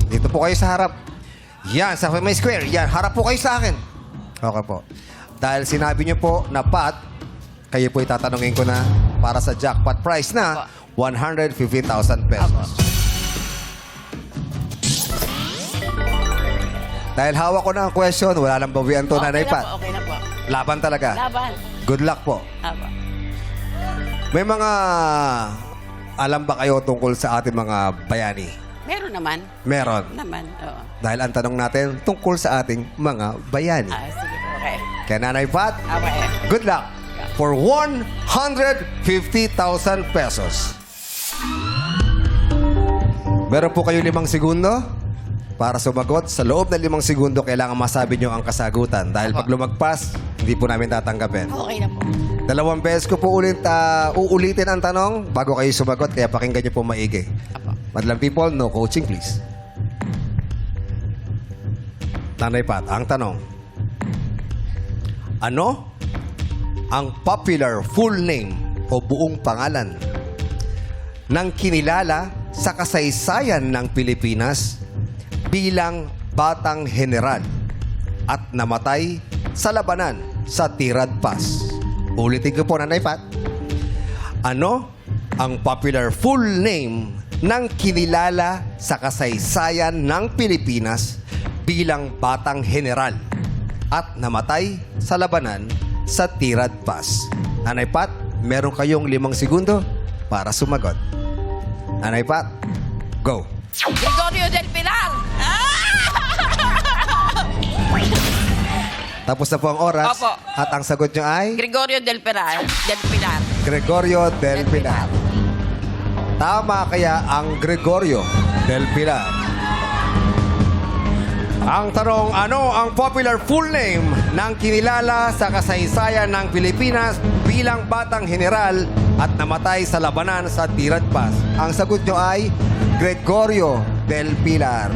Dito po kayo sa harap. Yan, sa may square. Yan, harap po kayo sa akin. Okay po. Dahil sinabi niyo po na Pat, kayo po itatanungin ko na para sa jackpot prize na 150,000 pesos. Dahil hawak ko na ang question, wala nang bawian to, Nanay Pat. Okay na po. Laban talaga. Laban. Good luck po. Apo. May mga alam ba kayo tungkol sa ating mga bayani? Meron naman. Meron. Naman, oo. Dahil ang tanong natin tungkol sa ating mga bayani. Sige po, okay. Kaya Nanay Pat, Okay. good luck for 150,000 pesos. Meron po kayo 5 segundo para sumagot. Sa loob ng 5 segundo, kailangan masabi nyo ang kasagutan. Dahil pag lumagpas, hindi po namin tatanggapin. Okay na po. 2 beses ko po uulitin ang tanong bago kayo sumagot. Kaya pakinggan nyo po maigi. Apo. Madlang people, no coaching please. Nanay Pat, ang tanong. Ano ang popular full name o buong pangalan ng kinilala sa kasaysayan ng Pilipinas bilang batang general at namatay sa labanan sa Tirad Pass? Ulitin ko po, Nanay Pat. Ano ang popular full name ng kinilala sa kasaysayan ng Pilipinas bilang batang general at namatay sa labanan sa Tirad Pass? Nanay Pat, meron kayong 5 segundo para sumagot. Nanay Pat, go. Gregorio del Pilar! Tapos na po ang oras. Opo. At ang sagot nyo ay Gregorio del Pilar. Del Pilar. Gregorio del Pilar. Tama kaya ang Gregorio del Pilar? Ang tanong, ano ang popular full name ng kinilala sa kasaysayan ng Pilipinas bilang batang general at namatay sa labanan sa Tirad Pass? Ang sagot nyo ay Gregorio del Pilar.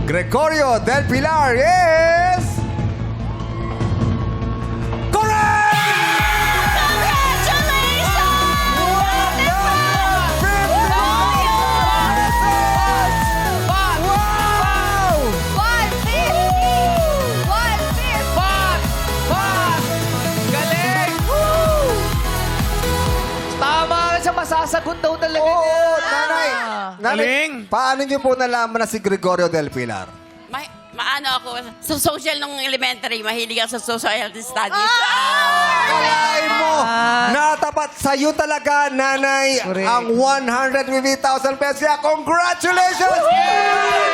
Gregorio del Pilar is... correct! Wow! Galing! Tama ka sa masasagot daw talaga Oo, niya. nanay. Galing. Paano niyo po nalaman na si Gregorio del Pilar? Maano ako, sa social nung elementary, mahilig ako sa social studies. Kalain mo, natapat sa'yo talaga, nanay, Correct. ang 150,000 pesos. Kaya congratulations!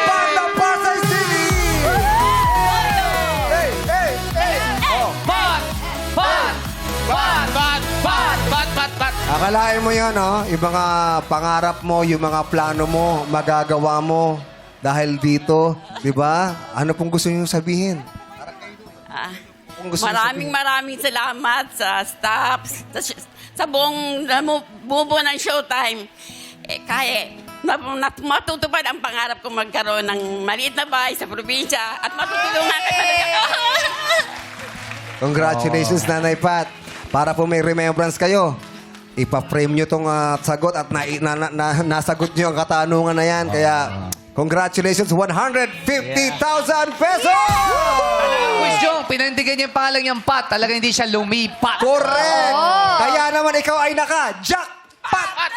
Banda Pasay City! Hey, hey, hey! Oh. Bat. Akalain mo yan, oh? Yung mga pangarap mo, yung mga plano mo, magagawa mo dahil dito, di ba? Ano pong gusto niyo sabihin? Kung gusto niyo sabihin. Maraming salamat sa staff, sa buong buo ng Showtime. Kaya matutupad ang pangarap ko magkaroon ng maliit na bahay sa probinsya at matutulungan ka talaga. Congratulations, Nanay Pat. Para po may remembrance kayo, ipa-frame nyo tong sagot at nasagot nyo ang katanungan na yan. Kaya, congratulations, 150,000 pesos! Question, pinandigan niya yung pangalan niyang Pat. Talaga hindi siya lumipat. Correct! Kaya naman ikaw ay naka-jackpot!